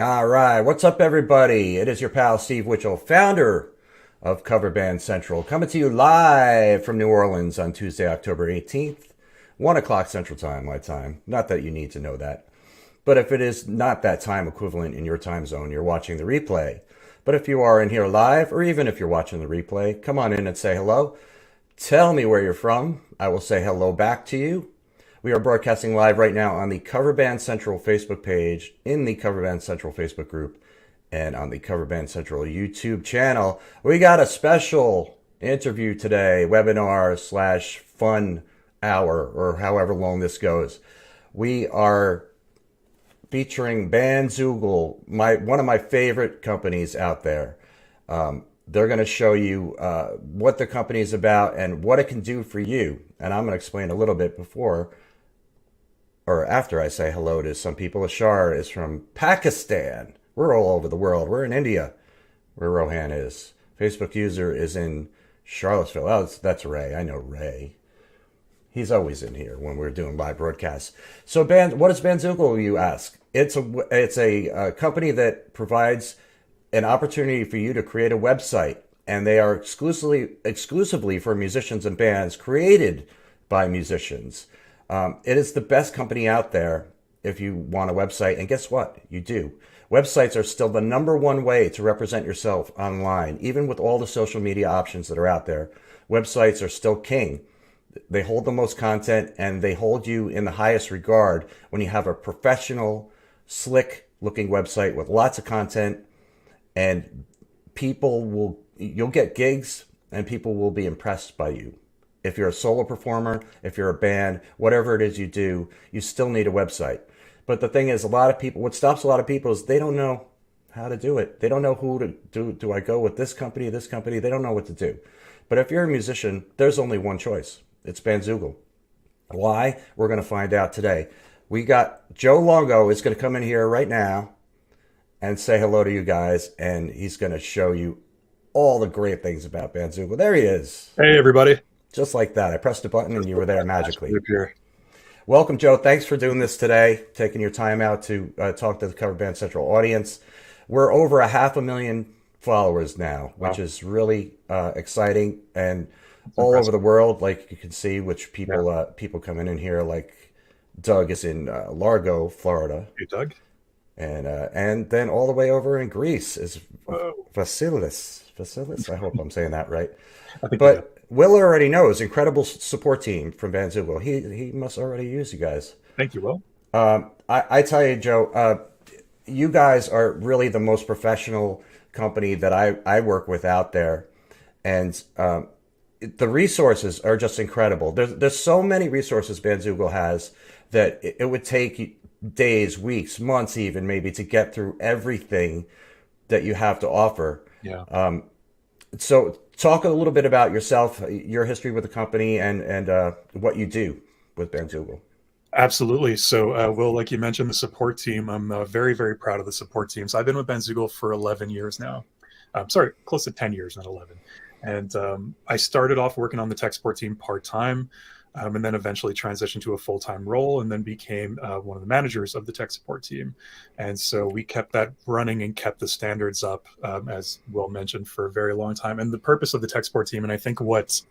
All right, what's up, everybody? It is your pal Steve Witchell, founder of Cover Band Central, coming to you live from New Orleans on Tuesday, October 18th, 1 o'clock Central Time, my time. Not that you need to know that. But if it is not that time equivalent in your time zone, you're watching the replay. But if you are in here live, or even if you're watching the replay, come on in and say hello. Tell me where you're from. I will say hello back to you. We are broadcasting live right now on the Cover Band Central Facebook page, in the Cover Band Central Facebook group, and on the Cover Band Central YouTube channel. We got a special interview today, webinar slash fun hour, or however long this goes. We are featuring Bandzoogle, one of my favorite companies out there. They're going to show you what the company is about and what it can do for you. And I'm going to explain a little bit before or after I say hello to some people. Ashar is from Pakistan. We're all over the world. We're in India, where Rohan is. Facebook user is in Charlottesville. Oh, that's Ray. I know Ray. He's always in here when we're doing live broadcasts. So, what is Bandzoogle, you ask? It's a company that provides an opportunity for you to create a website, and they are exclusively for musicians and bands, created by musicians. It is the best company out there if you want a website. And guess what? You do. Websites are still the number one way to represent yourself online. Even with all the social media options that are out there, websites are still king. They hold the most content, and they hold you in the highest regard when you have a professional, slick looking website with lots of content, and you'll get gigs and people will be impressed by you. If you're a solo performer, if you're a band, whatever it is you do, you still need a website. But the thing is, what stops a lot of people is they don't know how to do it. They don't know who to do. Do I go with this company, this company? They don't know what to do. But if you're a musician, there's only one choice. It's Bandzoogle. Why? We're going to find out today. We got Joe Longo is going to come in here right now and say hello to you guys, and he's going to show you all the great things about Bandzoogle. There he is. Hey, everybody. Just like that. I pressed a button and you were there magically. Welcome, Joe. Thanks for doing this today, taking your time out to talk to the Cover Band Central audience. We're over 500,000 followers now, which is really exciting, and all over the world, like you can see, which people come in here, like Doug is in Largo, Florida. Hey, Doug. And then all the way over in Greece is Whoa. Vasilis. I hope I'm saying that right. I think But Will already knows, incredible support team from Bandzoogle. He must already use you guys. Thank you, Will. I tell you, Joe, you guys are really the most professional company that I work with out there. And the resources are just incredible. There's so many resources Bandzoogle has that it would take days, weeks, months even maybe to get through everything that you have to offer. Yeah. So talk a little bit about yourself, your history with the company, and what you do with Bandzoogle. Absolutely. So, Will, like you mentioned, the support team, I'm very, very proud of the support team. So I've been with Bandzoogle for 11 years now. Sorry, close to 10 years, not 11. And I started off working on the tech support team part-time, and then eventually transitioned to a full-time role, and then became one of the managers of the tech support team. And so we kept that running and kept the standards up, as Will mentioned, for a very long time. And the purpose of the tech support team, and I think what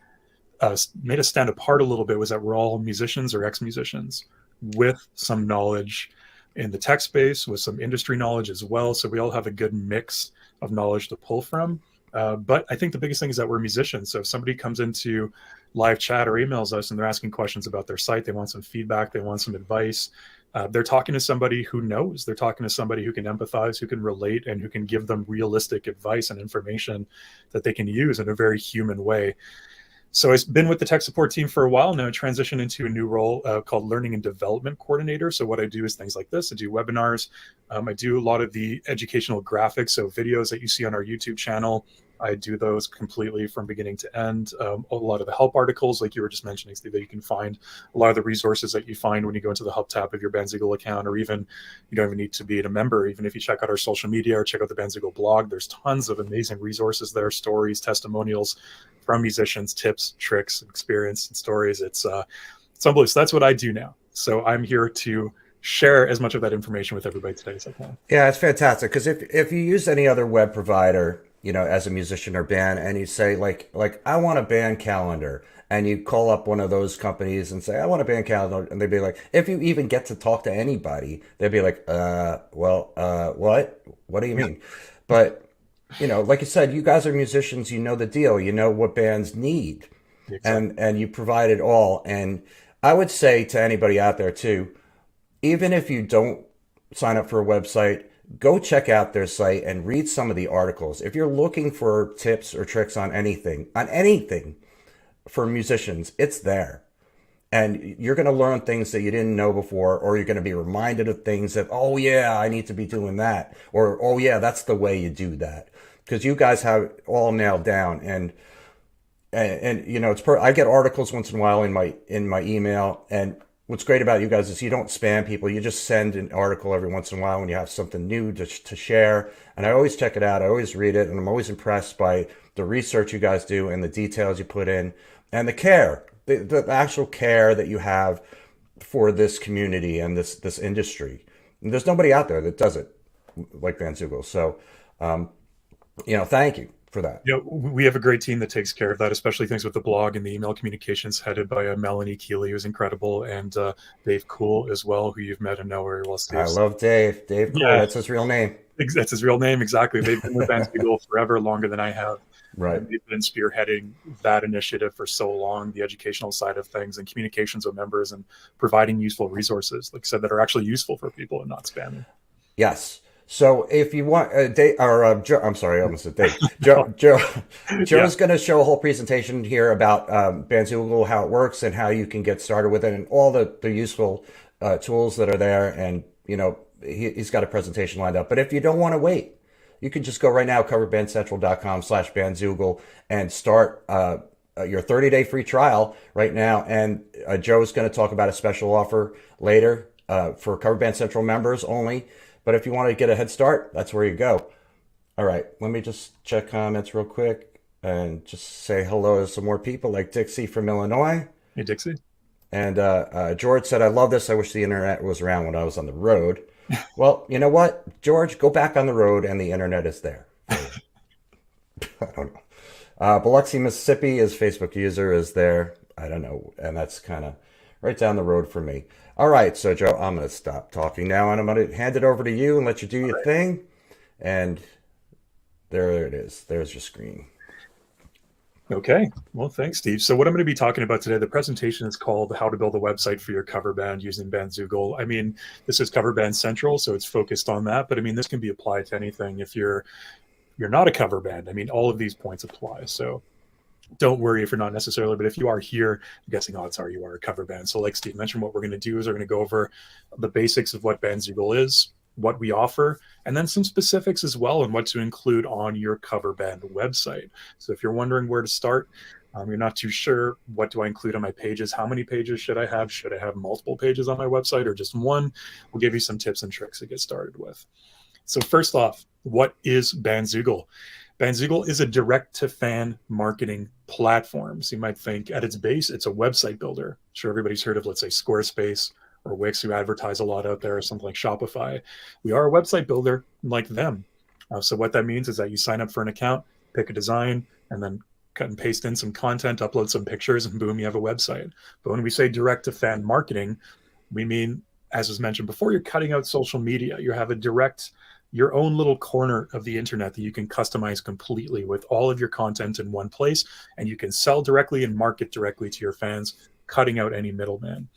made us stand apart a little bit, was that we're all musicians or ex-musicians with some knowledge in the tech space, with some industry knowledge as well. So we all have a good mix of knowledge to pull from. But I think the biggest thing is that we're musicians. So if somebody comes into live chat or emails us and they're asking questions about their site, they want some feedback, they want some advice, they're talking to somebody who knows, they're talking to somebody who can empathize, who can relate, and who can give them realistic advice and information that they can use in a very human way. So I've been with the tech support team for a while now, transitioned into a new role called Learning and Development Coordinator. So what I do is things like this. I do webinars. I do a lot of the educational graphics, so videos that you see on our YouTube channel. I do those completely from beginning to end. A lot of the help articles, like you were just mentioning, Steve, that you can find, a lot of the resources that you find when you go into the help tab of your Bandzoogle account, or even you don't even need to be a member. Even if you check out our social media or check out the Bandzoogle blog, there's tons of amazing resources there, stories, testimonials from musicians, tips, tricks, experience, and stories. It's unbelievable. So that's what I do now. So I'm here to share as much of that information with everybody today as I can. Yeah, it's fantastic because if you use any other web provider, as a musician or band, and you say like I want a band calendar, and you call up one of those companies and say I want a band calendar, and they'd be like, if you even get to talk to anybody, they'd be like, what? What do you mean? But like you said, you guys are musicians. You know the deal. You know what bands need, Exactly. and you provide it all. And I would say to anybody out there too, even if you don't sign up for a website, go check out their site and read some of the articles. If you're looking for tips or tricks on anything for musicians, it's there. And you're going to learn things that you didn't know before, or you're going to be reminded of things that, oh, yeah, I need to be doing that. Or, oh, yeah, that's the way you do that. Because you guys have it all nailed down. And I get articles once in a while in my email, and what's great about you guys is you don't spam people. You just send an article every once in a while when you have something new to share. And I always check it out. I always read it, and I'm always impressed by the research you guys do and the details you put in and the care, the actual care that you have for this community and this industry. And there's nobody out there that does it like Bandzoogle. So, thank you for that. We have a great team that takes care of that, especially things with the blog and the email communications headed by Melanie Keeley, who's incredible, and Dave Cool as well, who you've met and know very well, Steve. I love Dave. Dave Cool, yeah. That's his real name. That's his real name, exactly. They've been with Bandzoogle forever, longer than I have. Right. And they've been spearheading that initiative for so long, the educational side of things and communications with members and providing useful resources, like I said, that are actually useful for people and not spamming. Yes. So if you want, Joe, I'm sorry, I almost said Dave. Joe's going to show a whole presentation here about Bandzoogle, how it works, and how you can get started with it, and all the useful tools that are there. And he's got a presentation lined up. But if you don't want to wait, you can just go right now, coverbandcentral.com/Bandzoogle, and start your 30-day free trial right now. And Joe's going to talk about a special offer later for Cover Band Central members only. But if you want to get a head start, that's where you go. All right, let me just check comments real quick and just say hello to some more people, like Dixie from Illinois. Hey, Dixie. And George said, I love this. I wish the internet was around when I was on the road. Well, you know what, George? Go back on the road and the internet is there. I don't know. Biloxi, Mississippi, his Facebook user is there. I don't know. And that's kind of right down the road for me. All right, so Joe, I'm going to stop talking now, and I'm going to hand it over to you and let you do your thing. And there it is. There's your screen. Okay. Well, thanks, Steve. So what I'm going to be talking about today, the presentation is called How to Build a Website for Your Cover Band Using Bandzoogle. I mean, this is Cover Band Central, so it's focused on that. But I mean, this can be applied to anything. If you're not a cover band, I mean, all of these points apply. So don't worry if you're not necessarily, but if you are here, I'm guessing odds are you are a cover band. So like Steve mentioned, what we're going to do is we're going to go over the basics of what Bandzoogle is, what we offer, and then some specifics as well and what to include on your cover band website. So if you're wondering where to start, you're not too sure, what do I include on my pages? How many pages should I have? Should I have multiple pages on my website or just one? We'll give you some tips and tricks to get started with. So first off, what is Bandzoogle? Bandzoogle is a direct-to-fan marketing platform. So you might think at its base, it's a website builder. I'm sure everybody's heard of, let's say, Squarespace or Wix, who advertise a lot out there, or something like Shopify. We are a website builder like them. So what that means is that you sign up for an account, pick a design, and then cut and paste in some content, upload some pictures, and boom, you have a website. But when we say direct-to-fan marketing, we mean, as was mentioned before, you're cutting out social media. You have your own little corner of the internet that you can customize completely with all of your content in one place, and you can sell directly and market directly to your fans, cutting out any middleman.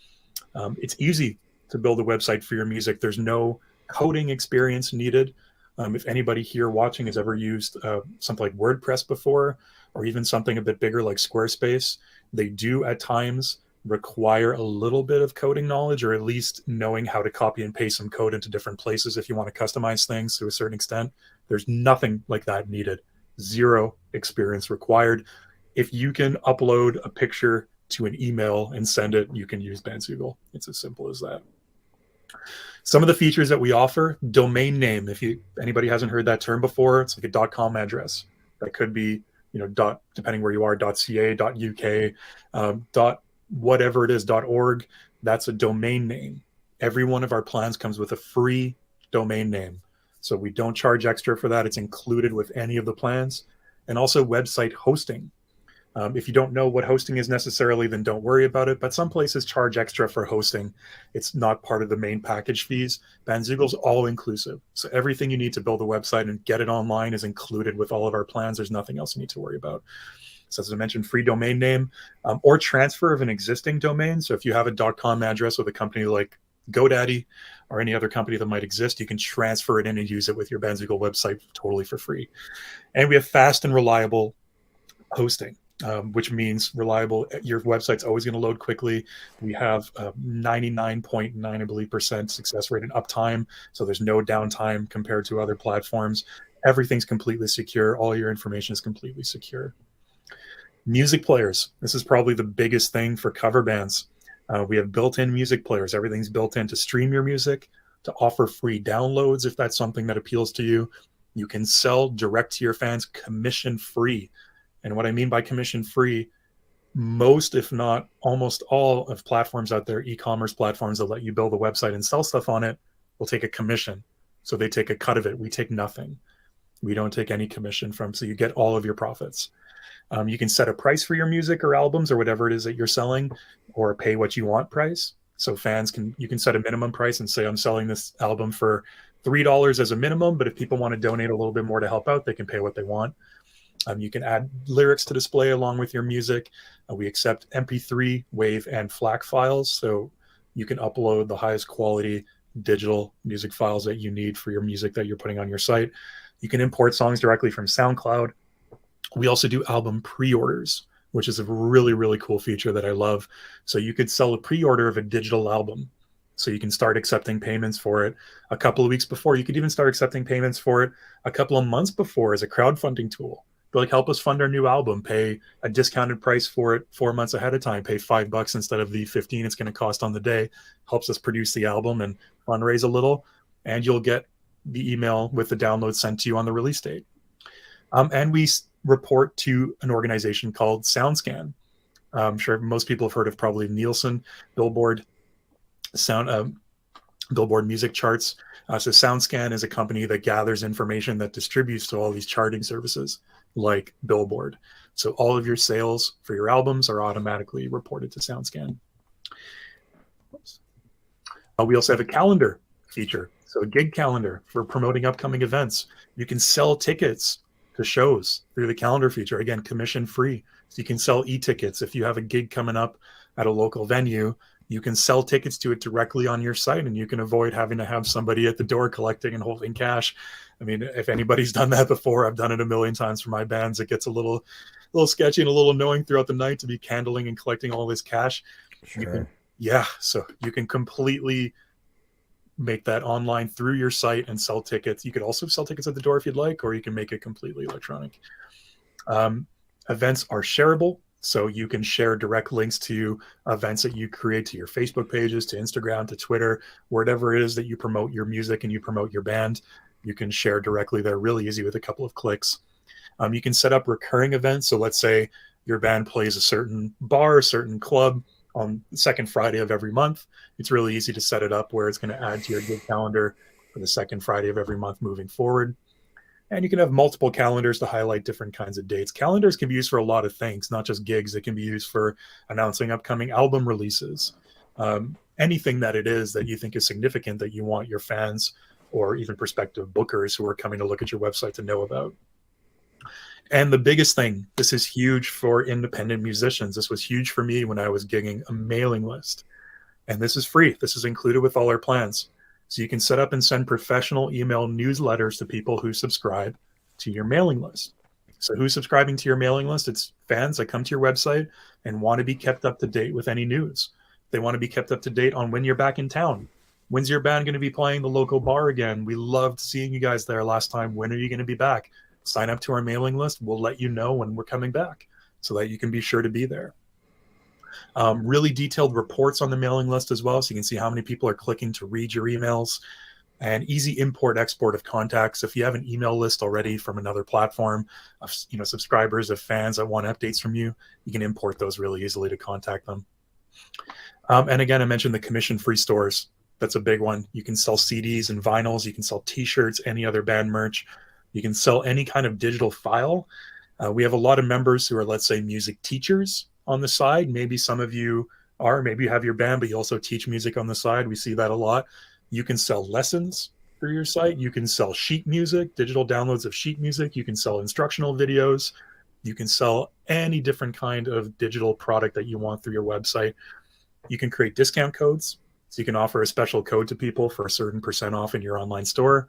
It's easy to build a website for your music. There's no coding experience needed. If anybody here watching has ever used something like WordPress before, or even something a bit bigger like Squarespace, they do at times require a little bit of coding knowledge, or at least knowing how to copy and paste some code into different places if you want to customize things to a certain extent. There's nothing like that needed. Zero experience required. If you can upload a picture to an email and send it, you can use Bandzoogle. It's as simple as that. Some of the features that we offer: domain name. If anybody hasn't heard that term before, it's like a .com address. That could be, depending where you are, .ca, .uk, whatever it is, .org. That's a domain name. Every one of our plans comes with a free domain name. So we don't charge extra for that. It's included with any of the plans. And also website hosting. If you don't know what hosting is necessarily, then don't worry about it. But some places charge extra for hosting. It's not part of the main package fees. Bandzoogle's all inclusive. So everything you need to build a website and get it online is included with all of our plans. There's nothing else you need to worry about. So as I mentioned, free domain name or transfer of an existing domain. So if you have a .com address with a company like GoDaddy or any other company that might exist, you can transfer it in and use it with your Bandzoogle website totally for free. And we have fast and reliable hosting. Which means reliable. Your website's always going to load quickly. We have 99.9, I believe, percent success rate and uptime. So there's no downtime compared to other platforms. Everything's completely secure. All your information is completely secure. Music players. This is probably the biggest thing for cover bands. We have built-in music players. Everything's built in to stream your music, to offer free downloads if that's something that appeals to you. You can sell direct to your fans commission-free. And what I mean by commission free, most, if not almost all of platforms out there, e-commerce platforms that let you build a website and sell stuff on it, will take a commission. So they take a cut of it. We take nothing. We don't take any commission from, so you get all of your profits. You can set a price for your music or albums or whatever it is that you're selling, or pay what you want price. So you can set a minimum price and say, I'm selling this album for $3 as a minimum, but if people want to donate a little bit more to help out, they can pay what they want. You can add lyrics to display along with your music. We accept MP3, WAV, and FLAC files, so you can upload the highest quality digital music files that you need for your music that you're putting on your site. You can import songs directly from SoundCloud. We also do album pre-orders, which is a really, really cool feature that I love. So you could sell a pre-order of a digital album. So you can start accepting payments for it a couple of weeks before. You could even start accepting payments for it a couple of months before as a crowdfunding tool. But like, help us fund our new album, pay a discounted price for it 4 months ahead of time, pay $5 instead of the 15 it's going to cost on the day, helps us produce the album and fundraise a little, and you'll get the email with the download sent to you on the release date. And we report to an organization called SoundScan. I'm sure most people have heard of probably Nielsen, Billboard, Billboard music charts. So SoundScan is a company that gathers information that distributes to all these charting services like Billboard. So all of your sales for your albums are automatically reported to SoundScan. We also have a calendar feature. So a gig calendar for promoting upcoming events. You can sell tickets to shows through the calendar feature. Again, commission free. So you can sell e-tickets. If you have a gig coming up at a local venue, you can sell tickets to it directly on your site, and you can avoid having to have somebody at the door collecting and holding cash. I mean, if anybody's done that before, I've done it a million times for my bands. It gets a little sketchy and a little annoying throughout the night to be candling and collecting all this cash. Sure. So you can completely make that online through your site and sell tickets. You could also sell tickets at the door if you'd like, or you can make it completely electronic. Events are shareable. So you can share direct links to events that you create to your Facebook pages, to Instagram, to Twitter, wherever it is that you promote your music and you promote your band. You can share directly there really easy with a couple of clicks. You can set up recurring events. So let's say your band plays a certain bar, a certain club on the second Friday of every month. It's really easy to set it up where it's going to add to your gig calendar for the second Friday of every month moving forward. And you can have multiple calendars to highlight different kinds of dates. Calendars can be used for a lot of things, not just gigs. It can be used for announcing upcoming album releases. Anything that it is that you think is significant that you want your fans or even prospective bookers who are coming to look at your website to know about. And the biggest thing, this is huge for independent musicians. This was huge for me when I was gigging, a mailing list. And this is free. This is included with all our plans. So you can set up and send professional email newsletters to people who subscribe to your mailing list. So who's subscribing to your mailing list? It's fans that come to your website and want to be kept up to date with any news. They want to be kept up to date on when you're back in town. When's your band going to be playing the local bar again? We loved seeing you guys there last time. When are you going to be back? Sign up to our mailing list. We'll let you know when we're coming back so that you can be sure to be there. Really detailed reports on the mailing list as well, so you can see how many people are clicking to read your emails, and easy import export of contacts. If you have an email list already from another platform of subscribers, of fans that want updates from you, you can import those really easily to contact them. And again, I mentioned the commission-free stores. That's a big one. You can sell CDs and vinyls. You can sell T-shirts, any other band merch. You can sell any kind of digital file. We have a lot of members who are, let's say, music teachers on the side. Maybe some of you are, maybe you have your band, but you also teach music on the side. We see that a lot. You can sell lessons through your site. You can sell sheet music, digital downloads of sheet music. You can sell instructional videos. You can sell any different kind of digital product that you want through your website. You can create discount codes. So you can offer a special code to people for a certain % off in your online store.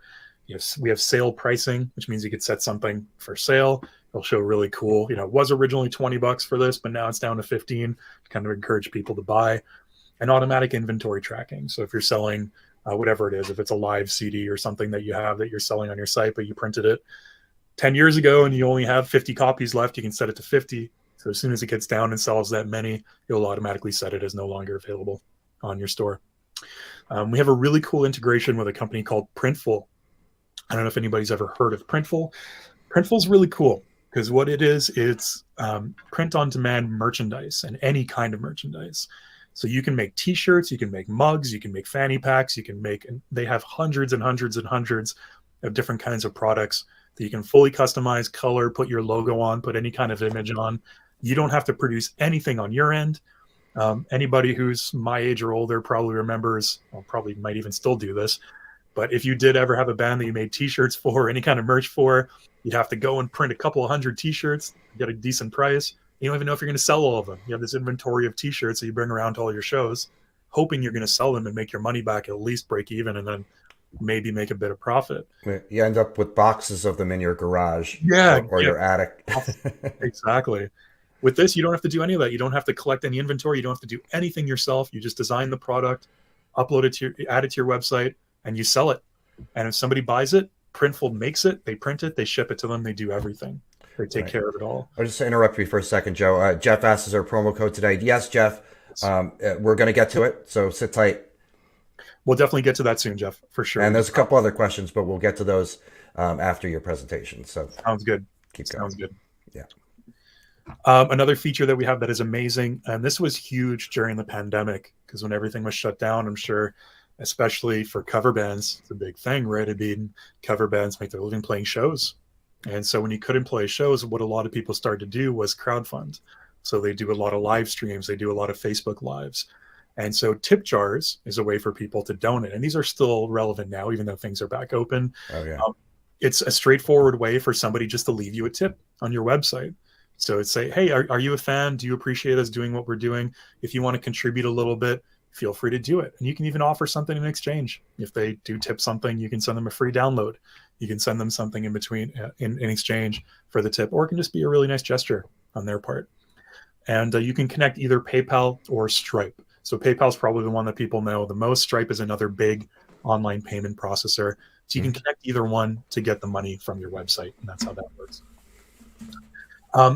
We have sale pricing, which means you could set something for sale. It'll show really cool. It was originally $20 for this, but now it's down to 15 to kind of encourage people to buy. And automatic inventory tracking. So if you're selling whatever it is, if it's a live CD or something that you have that you're selling on your site, but you printed it 10 years ago and you only have 50 copies left, you can set it to 50. So as soon as it gets down and sells that many, you'll automatically set it as no longer available on your store. We have a really cool integration with a company called Printful. I don't know if anybody's ever heard of Printful. Printful's really cool because what it is, it's print-on-demand merchandise and any kind of merchandise. So you can make T-shirts, you can make mugs, you can make fanny packs, they have hundreds and hundreds and hundreds of different kinds of products that you can fully customize, color, put your logo on, put any kind of image on. You don't have to produce anything on your end. Anybody who's my age or older probably remembers, probably might even still do this, but if you did ever have a band that you made T-shirts for or any kind of merch for, you'd have to go and print a couple of hundred T-shirts, get a decent price. You don't even know if you're going to sell all of them. You have this inventory of T-shirts that you bring around to all your shows, hoping you're going to sell them and make your money back, at least break even, and then maybe make a bit of profit. You end up with boxes of them in your garage or your attic. Exactly. With this, you don't have to do any of that. You don't have to collect any inventory. You don't have to do anything yourself. You just design the product, upload it add it to your website, and you sell it. And if somebody buys it, Printful makes it, they print it, they ship it to them, they do everything. They take care of it all. I'll just interrupt you for a second, Joe. Jeff asked us our promo code today. Yes, Jeff. We're going to get to it, so sit tight. We'll definitely get to that soon, Jeff, for sure. And there's a couple other questions, but we'll get to those after your presentation. So sounds good. Keep going. Sounds good. Yeah. Another feature that we have that is amazing, and this was huge during the pandemic because when everything was shut down, I'm sure, especially for cover bands, it's a big thing, right? I mean, cover bands make their living playing shows. And so when you couldn't play shows, what a lot of people started to do was crowdfund. So they do a lot of live streams, they do a lot of Facebook lives. And so tip jars is a way for people to donate. And these are still relevant now, even though things are back open. Oh, yeah. It's a straightforward way for somebody just to leave you a tip on your website. So it's say, hey, are you a fan? Do you appreciate us doing what we're doing? If you want to contribute a little bit, feel free to do it. And you can even offer something in exchange. If they do tip something, you can send them a free download. You can send them something in between in exchange for the tip, or it can just be a really nice gesture on their part. And you can connect either PayPal or Stripe. So PayPal is probably the one that people know the most. Stripe is another big online payment processor. So you can connect either one to get the money from your website, and that's how that works.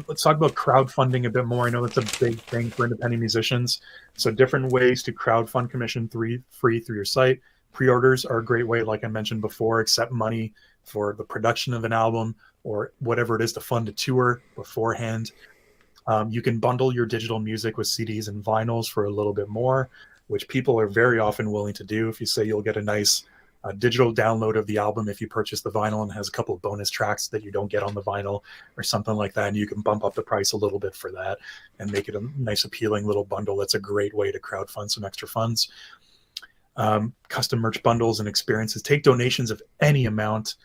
Let's talk about crowdfunding a bit more. I know that's a big thing for independent musicians. So different ways to crowdfund commission free through your site. Pre-orders are a great way, like I mentioned before, accept money for the production of an album or whatever it is to fund a tour beforehand. You can bundle your digital music with CDs and vinyls for a little bit more, which people are very often willing to do. If you say you'll get a nice digital download of the album if you purchase the vinyl and has a couple of bonus tracks that you don't get on the vinyl or something like that, and you can bump up the price a little bit for that and make it a nice appealing little bundle. That's a great way to crowdfund some extra funds. Custom merch bundles and experiences. Take donations of any amount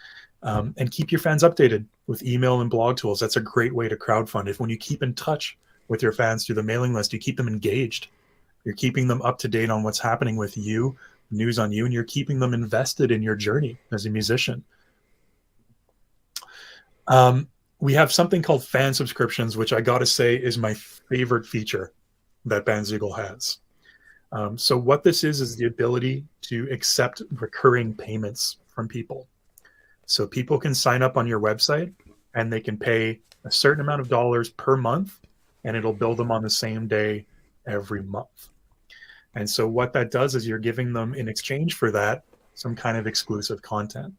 and keep your fans updated with email and blog tools. That's a great way to crowdfund. If when you keep in touch with your fans through the mailing list, you keep them engaged. You're keeping them up to date on what's happening with you, news on you, and you're keeping them invested in your journey as a musician. We have something called fan subscriptions, which I got to say is my favorite feature that Bandzoogle has. So what this is the ability to accept recurring payments from people. So people can sign up on your website and they can pay a certain amount of dollars per month, and it'll bill them on the same day every month. And so what that does is you're giving them in exchange for that some kind of exclusive content.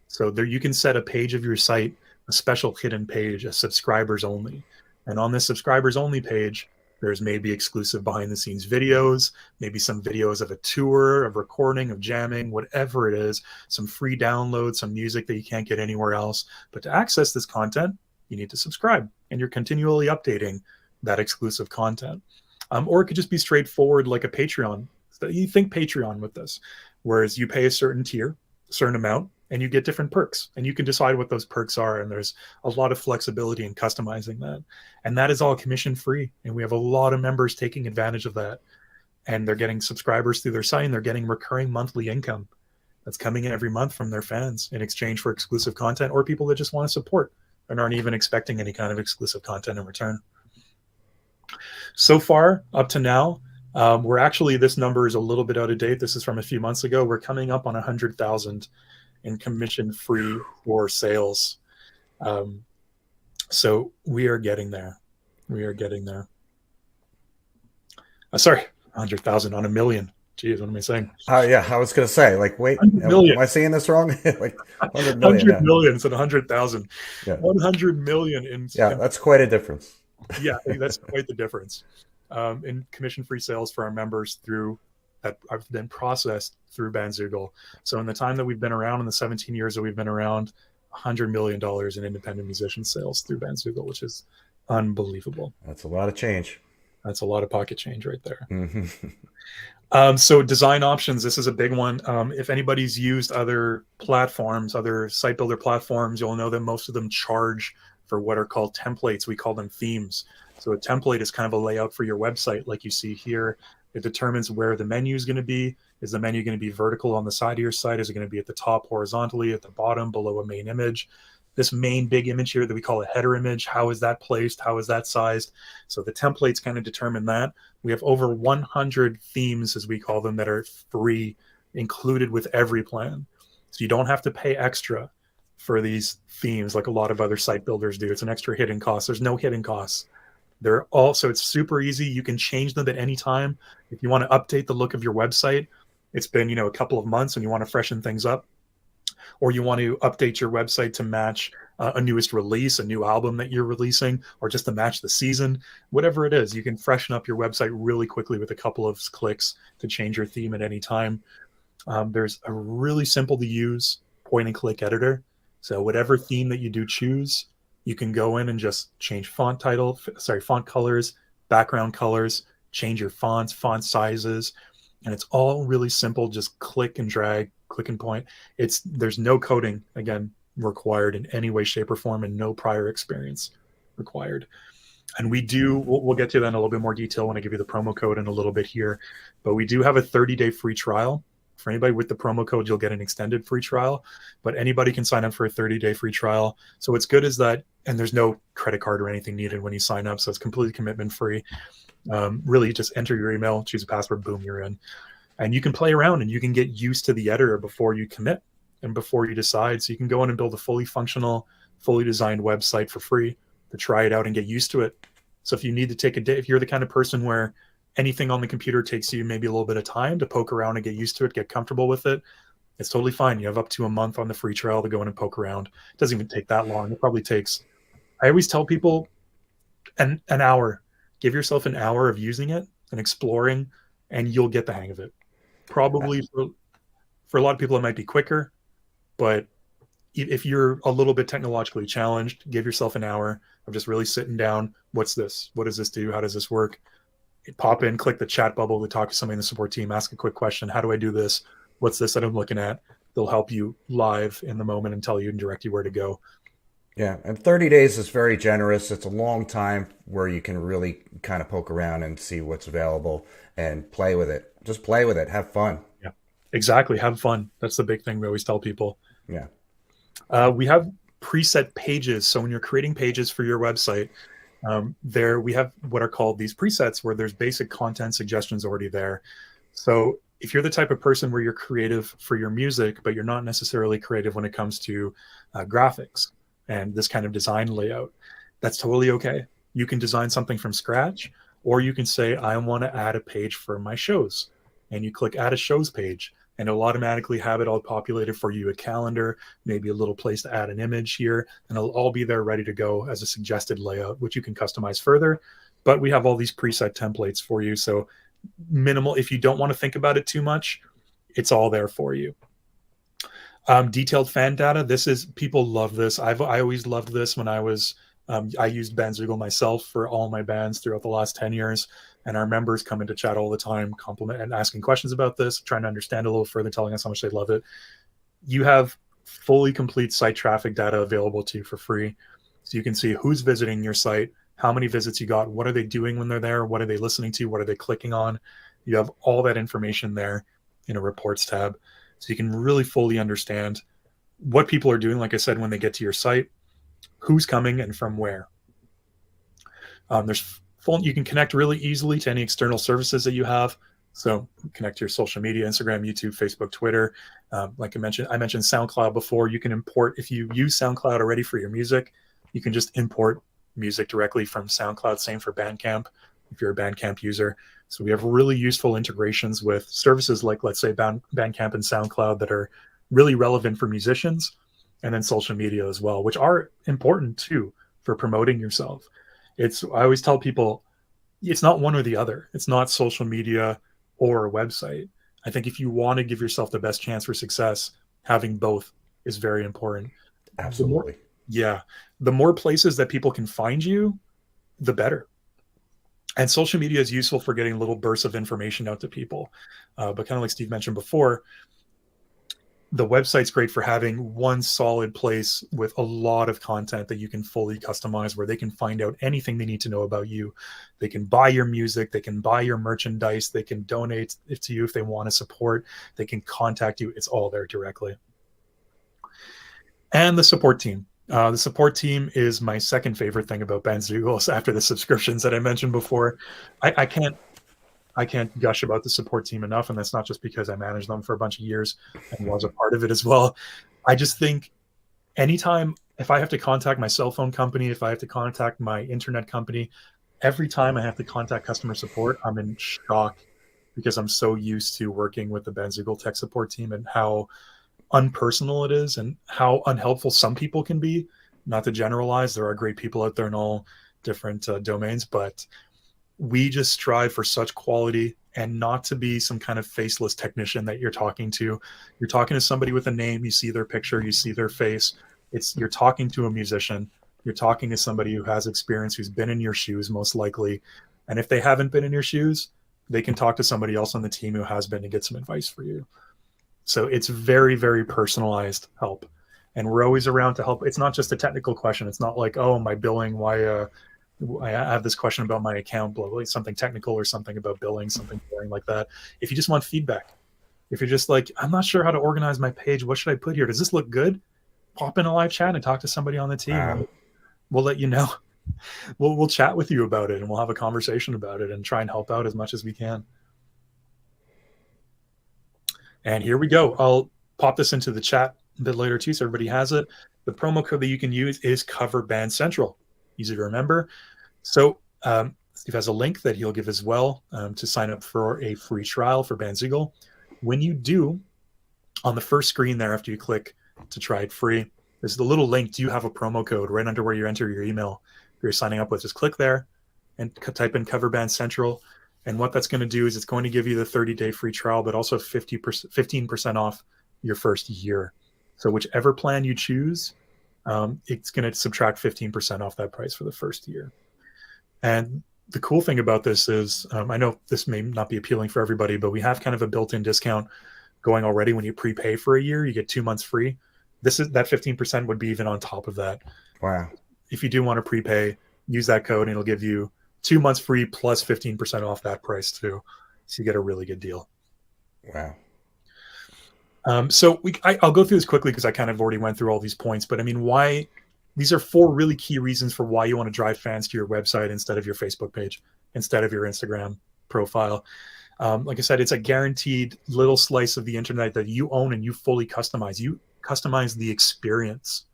So there you can set a page of your site, a special hidden page, a subscribers only. And on this subscribers only page, There's maybe exclusive behind the scenes videos, maybe some videos of a tour, of recording, of jamming, whatever it is, some free downloads, some music that you can't get anywhere else. But to access this content, you need to subscribe, and you're continually updating that exclusive content. Or it could just be straightforward like a Patreon. So you think Patreon with this, whereas you pay a certain tier, a certain amount, and you get different perks, and you can decide what those perks are. And there's a lot of flexibility in customizing that. And that is all commission free. And we have a lot of members taking advantage of that. And they're getting subscribers through their site, and they're getting recurring monthly income that's coming in every month from their fans in exchange for exclusive content, or people that just want to support and aren't even expecting any kind of exclusive content in return. So far, up to now, we're actually, this number is a little bit out of date. This is from a few months ago. We're coming up on 100,000 in commission-free for sales. So we are getting there. We are getting there. Sorry, 100,000 on a million. Jeez, what am I saying? Yeah, I was going to say, like, wait, am I saying this wrong? Like 100 million. 100 million instead of 100,000. Yeah. 100 million in. Yeah, that's quite a difference. Yeah, that's quite the difference. In commission-free sales for our members through that have been processed through Bandzoogle. So in the time that we've been around, in the 17 years that we've been around, $100 million in independent musician sales through Bandzoogle, which is unbelievable. That's a lot of change. That's a lot of pocket change right there. Mm-hmm. So design options, this is a big one. If anybody's used other platforms, other site builder platforms, you'll know that most of them charge for what are called templates. We call them themes. So a template is kind of a layout for your website, like you see here. It determines where the menu is going to be. Is the menu going to be vertical on the side of your site? Is it going to be at the top horizontally, at the bottom, below a main image? This main big image here that we call a header image, how is that placed? How is that sized? So the templates kind of determine that. We have over 100 themes, as we call them, that are free, included with every plan. So you don't have to pay extra for these themes like a lot of other site builders do. It's an extra hidden cost. There's no hidden costs. They're also, it's super easy. You can change them at any time. If you want to update the look of your website, it's been, a couple of months and you want to freshen things up, or you want to update your website to match a newest release, a new album that you're releasing, or just to match the season, whatever it is, you can freshen up your website really quickly with a couple of clicks to change your theme at any time. There's a really simple to use point and click editor. So whatever theme that you do choose, you can go in and just change font colors, background colors, change your fonts, font sizes, and it's all really simple. Just click and drag, click and point. There's no coding, again, required in any way, shape, or form, and no prior experience required. And we'll get to that in a little bit more detail when I give you the promo code in a little bit here, but we do have a 30-day free trial. For anybody with the promo code, you'll get an extended free trial, but anybody can sign up for a 30-day free trial. So what's good is that, and there's no credit card or anything needed when you sign up, so it's completely commitment free. Really just enter your email, choose a password, boom, you're in. And you can play around and you can get used to the editor before you commit and before you decide. So you can go in and build a fully functional, fully designed website for free to try it out and get used to it. So if you need to take a day, if you're the kind of person where anything on the computer takes you maybe a little bit of time to poke around and get used to it, get comfortable with it, it's totally fine. You have up to a month on the free trial to go in and poke around. It doesn't even take that long. It probably takes, I always tell people, an hour. Give yourself an hour of using it and exploring, and you'll get the hang of it. Probably for a lot of people, it might be quicker, but if you're a little bit technologically challenged, give yourself an hour of just really sitting down. What's this? What does this do? How does this work? Pop in, click the chat bubble to talk to somebody in the support team, ask a quick question. How do I do this? What's this that I'm looking at? They'll help you live in the moment and tell you and direct you where to go. Yeah, and 30 days is very generous. It's a long time where you can really kind of poke around and see what's available and play with it. Just play with it. Have fun. Yeah, exactly. Have fun. That's the big thing we always tell people. Yeah. We have preset pages. So when you're creating pages for your website, we have what are called these presets where there's basic content suggestions already there. So if you're the type of person where you're creative for your music, but you're not necessarily creative when it comes to graphics and this kind of design layout, that's totally okay. You can design something from scratch, or you can say, I want to add a page for my shows. And you click add a shows page, and it'll automatically have it all populated for you, a calendar, maybe a little place to add an image here, and it'll all be there ready to go as a suggested layout, which you can customize further. but we have all these preset templates for you. So minimal, if you don't want to think about it too much, it's all there for you. Detailed fan data. This is, people love this. I always loved this when I was, I used Bandzoogle myself for all my bands throughout the last 10 years. And our members come into chat all the time, compliment and asking questions about this, trying to understand a little further, telling us how much they love it. You have fully complete site traffic data available to you for free. So you can see who's visiting your site, how many visits you got, what are they doing when they're there, what are they listening to, what are they clicking on. You have all that information there in a reports tab. So you can really fully understand what people are doing, like I said, when they get to your site, who's coming and from where. You can connect really easily to any external services that you have. So connect to your social media, Instagram, YouTube, Facebook, Twitter. Like I mentioned SoundCloud before. You can import, if you use SoundCloud already for your music, you can just import music directly from SoundCloud. Same for Bandcamp, if you're a Bandcamp user. So we have really useful integrations with services like, let's say, Bandcamp and SoundCloud that are really relevant for musicians, and then social media as well, which are important too for promoting yourself. I always tell people, it's not one or the other. It's not social media or a website. I think if you want to give yourself the best chance for success, having both is very important. Absolutely. The more places that people can find you, the better. And social media is useful for getting little bursts of information out to people. But kind of like Steve mentioned before, the website's great for having one solid place with a lot of content that you can fully customize, where they can find out anything they need to know about you. They can buy your music, they can buy your merchandise, they can donate it to you if they want to support, they can contact you. It's all there directly. And the support team. The support team is my second favorite thing about Bandzoogle after the subscriptions that I mentioned before. I can't gush about the support team enough, and that's not just because I managed them for a bunch of years and was a part of it as well. I just think anytime, if I have to contact my cell phone company, if I have to contact my internet company, every time I have to contact customer support, I'm in shock, because I'm so used to working with the Bandzoogle tech support team and how unpersonal it is and how unhelpful some people can be. Not to generalize, there are great people out there in all different domains, but we just strive for such quality and not to be some kind of faceless technician that you're talking to. You're talking to somebody with a name, you see their picture, you see their face. You're talking to a musician, you're talking to somebody who has experience, who's been in your shoes most likely. And if they haven't been in your shoes, they can talk to somebody else on the team who has been to get some advice for you. So it's very, very personalized help. And we're always around to help. It's not just a technical question. It's not like, oh, my billing, why I have this question about my account, blah, blah, something technical or something about billing, something boring like that. If you just want feedback, if you're just like, I'm not sure how to organize my page, what should I put here? Does this look good? Pop in a live chat and talk to somebody on the team. Wow. We'll let you know. We'll chat with you about it, and we'll have a conversation about it and try and help out as much as we can. And here we go. I'll pop this into the chat a bit later too, so everybody has it. The promo code that you can use is Cover Band Central. Easy to remember. So Steve has a link that he'll give as well to sign up for a free trial for Bandzoogle. When you do, on the first screen there, after you click to try it free, there's the little link. Do you have a promo code right under where you enter your email you're signing up with? Just click there and type in Cover Band Central. And what that's going to do is it's going to give you the 30-day free trial, but also 15% off your first year. So whichever plan you choose, it's going to subtract 15% off that price for the first year. And the cool thing about this is, I know this may not be appealing for everybody, but we have kind of a built-in discount going already. When you prepay for a year, you get 2 months free. That 15% would be even on top of that. Wow. If you do want to prepay, use that code and it'll give you 2 months free plus 15% off that price too. So you get a really good deal. Wow. So I'll go through this quickly because I kind of already went through all these points, but I mean, these are 4 really key reasons for why you want to drive fans to your website instead of your Facebook page, instead of your Instagram profile. Like I said, it's a guaranteed little slice of the internet that you own and you fully customize. You customize the experience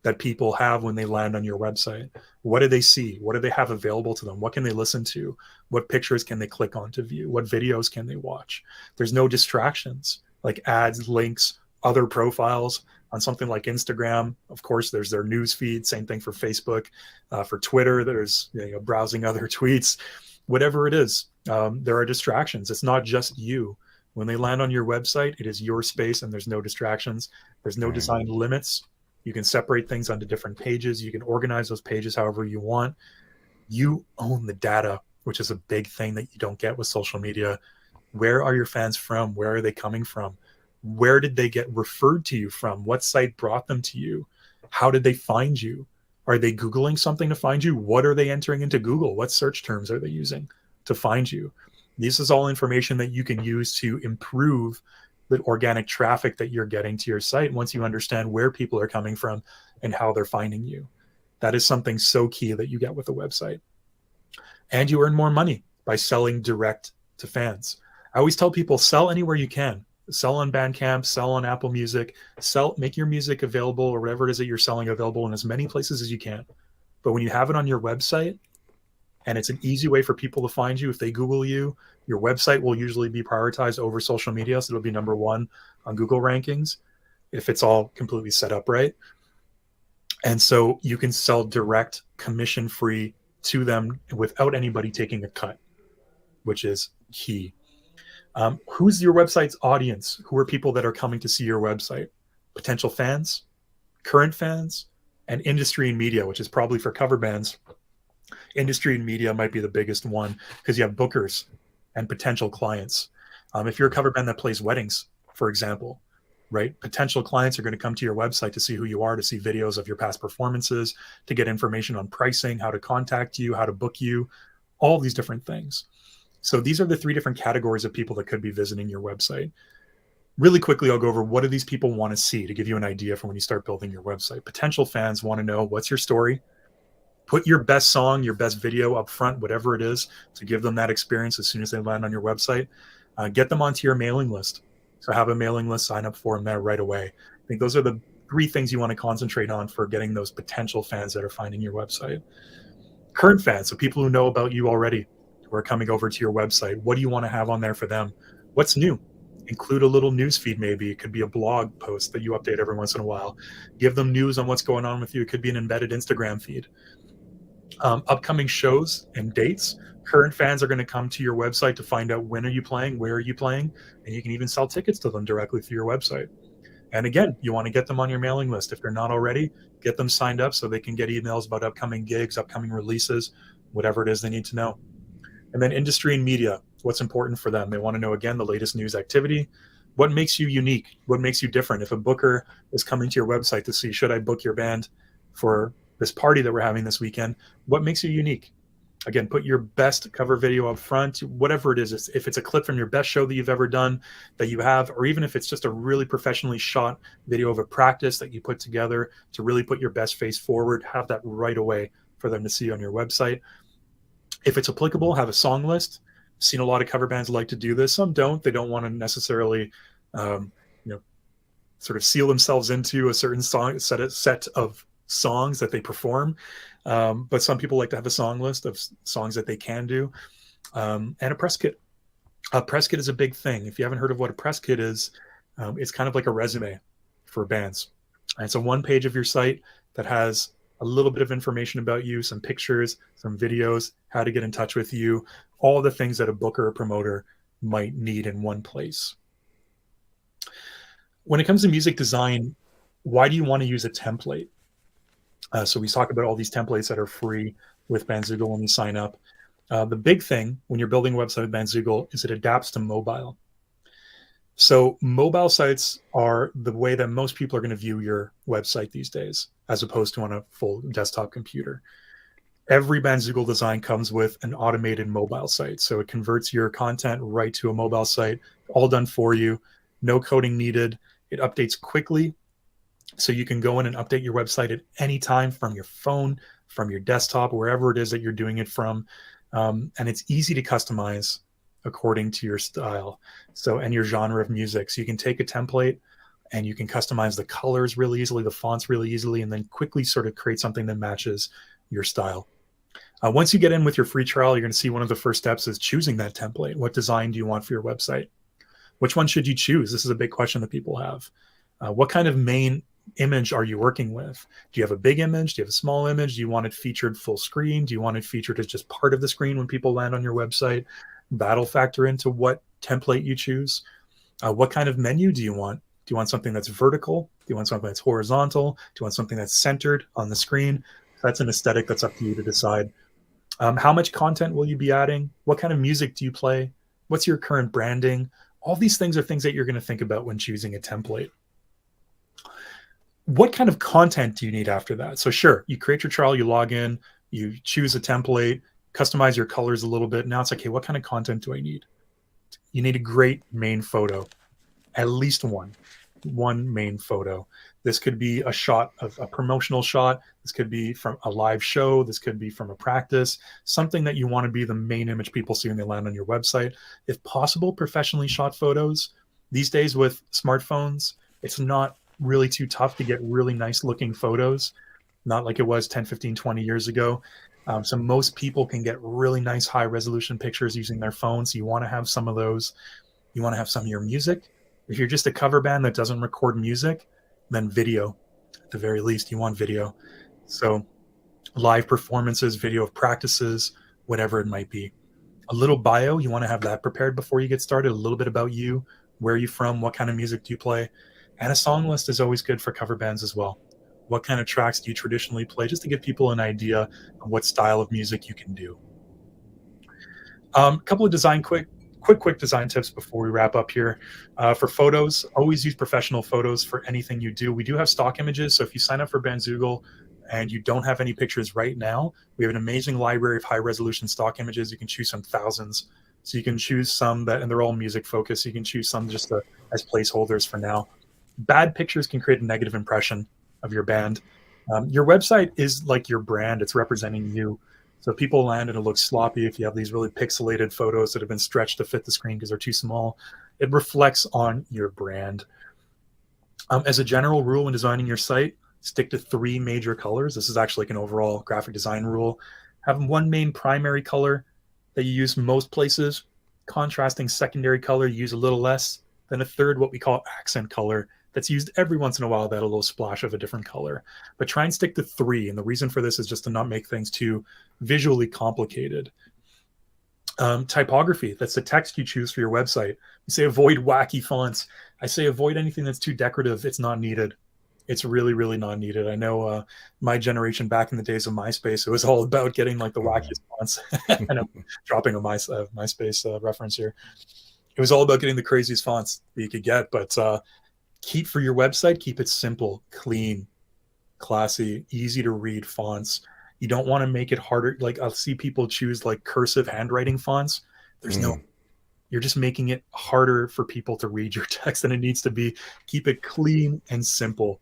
that people have when they land on your website. What do they see? What do they have available to them? What can they listen to? What pictures can they click on to view? What videos can they watch? There's no distractions like ads, links, other profiles on something like Instagram. Of course, there's their news feed. Same thing for Facebook. For Twitter, there's browsing other tweets. Whatever it is, there are distractions. It's not just you. When they land on your website, it is your space and there's no distractions. There's no design limits. You can separate things onto different pages. You can organize those pages however you want. You own the data, which is a big thing that you don't get with social media. Where are your fans from? Where are they coming from? Where did they get referred to you from? What site brought them to you? How did they find you? Are they Googling something to find you? What are they entering into Google? What search terms are they using to find you? This is all information that you can use to improve the organic traffic that you're getting to your site once you understand where people are coming from and how they're finding you. That is something so key that you get with a website. And you earn more money by selling direct to fans. I always tell people, sell anywhere you can. Sell on Bandcamp, sell on Apple Music, make your music available or whatever it is that you're selling available in as many places as you can. But when you have it on your website, and it's an easy way for people to find you, if they Google you, your website will usually be prioritized over social media. So it'll be number one on Google rankings if it's all completely set up right. And so you can sell direct, commission-free to them without anybody taking a cut, which is key. Who's your website's audience? Who are people that are coming to see your website? Potential fans, current fans, and industry and media, which is probably for cover bands. Industry and media might be the biggest one because you have bookers and potential clients. If you're a cover band that plays weddings, for example, right? Potential clients are going to come to your website to see who you are, to see videos of your past performances, to get information on pricing, how to contact you, how to book you, all these different things. So these are the three different categories of people that could be visiting your website. Really quickly, I'll go over what do these people want to see to give you an idea for when you start building your website. Potential fans want to know, what's your story? Put your best song, your best video up front, whatever it is, to give them that experience as soon as they land on your website. Get them onto your mailing list. So have a mailing list, sign up for them there right away. I think those are the three things you want to concentrate on for getting those potential fans that are finding your website. Current fans, so people who know about you already, who are coming over to your website. What do you want to have on there for them? What's new? Include a little news feed maybe. It could be a blog post that you update every once in a while. Give them news on what's going on with you. It could be an embedded Instagram feed. Upcoming shows and dates. Current fans are going to come to your website to find out when are you playing, where are you playing, and you can even sell tickets to them directly through your website. And again, you want to get them on your mailing list. If they're not already, get them signed up so they can get emails about upcoming gigs, upcoming releases, whatever it is they need to know. And then industry and media, what's important for them. They want to know, again, the latest news activity. What makes you unique? What makes you different? If a booker is coming to your website to see, should I book your band for this party that we're having this weekend, what makes you unique? Again, put your best cover video up front, whatever it is. If it's a clip from your best show that you've ever done that you have, or even if it's just a really professionally shot video of a practice that you put together to really put your best face forward, have that right away for them to see on your website. If it's applicable, have a song list. I've seen a lot of cover bands like to do this. Some don't. They don't want to necessarily, sort of seal themselves into a certain song set of songs that they perform. But some people like to have a song list of songs that they can do, and a press kit. A press kit is a big thing. If you haven't heard of what a press kit is, it's kind of like a resume for bands. And it's a one page of your site that has a little bit of information about you, some pictures, some videos, how to get in touch with you, all the things that a booker or promoter might need in one place. When it comes to music design, why do you want to use a template? So we talk about all these templates that are free with Bandzoogle when you sign up. The big thing when you're building a website with Bandzoogle is it adapts to mobile. So mobile sites are the way that most people are going to view your website these days, as opposed to on a full desktop computer. Every Bandzoogle design comes with an automated mobile site. So it converts your content right to a mobile site, all done for you, no coding needed. It updates quickly. So you can go in and update your website at any time from your phone, from your desktop, wherever it is that you're doing it from. And it's easy to customize according to your style. And your genre of music. So you can take a template and you can customize the colors really easily, the fonts really easily, and then quickly sort of create something that matches your style. Once you get in with your free trial, you're going to see one of the first steps is choosing that template. What design do you want for your website? Which one should you choose? This is a big question that people have. What kind of main image are you working with? Do you have a big image? Do you have a small image? Do you want it featured full screen? Do you want it featured as just part of the screen when people land on your website? That'll factor into what template you choose. What kind of menu do you want? Do you want something that's vertical? Do you want something that's horizontal? Do you want something that's centered on the screen? That's an aesthetic that's up to you to decide. How much content will you be adding? What kind of music do you play? What's your current branding? All these things are things that you're going to think about when choosing a template. What kind of content do you need after that? So sure, you create your trial, you log in, you choose a template, customize your colors a little bit. Now it's like, hey, what kind of content do I need? You need a great main photo, at least one main photo. This could be a shot of a promotional shot. This could be from a live show. This could be from a practice, something that you want to be the main image people see when they land on your website. If possible, professionally shot photos. These days with smartphones, it's not really too tough to get really nice looking photos, not like it was 10, 15, 20 years ago. So most people can get really nice high resolution pictures using their phones. You want to have some of those. You want to have some of your music. If you're just a cover band that doesn't record music, then video. At the very least, you want video. So live performances, video of practices, whatever it might be. A little bio, you want to have that prepared before you get started. A little bit about you, where are you from, what kind of music do you play? And a song list is always good for cover bands as well. What kind of tracks do you traditionally play, just to give people an idea of what style of music you can do. A couple of quick design tips before we wrap up here. For photos, always use professional photos for anything you do. We do have stock images, so if you sign up for Bandzoogle and you don't have any pictures right now, we have an amazing library of high resolution stock images. You can choose from thousands. So you can choose some that, and they're all music focused. You can choose some just as placeholders for now. Bad pictures can create a negative impression of your band. Your website is like your brand. It's representing you. So if people land and it looks sloppy, if you have these really pixelated photos that have been stretched to fit the screen because they're too small, it reflects on your brand. As a general rule when designing your site, stick to 3 major colors. This is actually like an overall graphic design rule. Have one main primary color that you use most places, contrasting secondary color you use a little less, then a third, what we call accent color, that's used every once in a while, that a little splash of a different color. But try and stick to 3. And the reason for this is just to not make things too visually complicated. Typography, that's the text you choose for your website. You say avoid wacky fonts. I say avoid anything that's too decorative. It's not needed. It's really, really not needed. I know my generation back in the days of MySpace, it was all about getting like the wackiest fonts. And I'm dropping a MySpace reference here. It was all about getting the craziest fonts that you could get, but keep for your website, keep it simple, clean, classy, easy to read fonts. You don't want to make it harder. Like I'll see people choose like cursive handwriting fonts. You're just making it harder for people to read your text than it needs to be. Keep it clean and simple.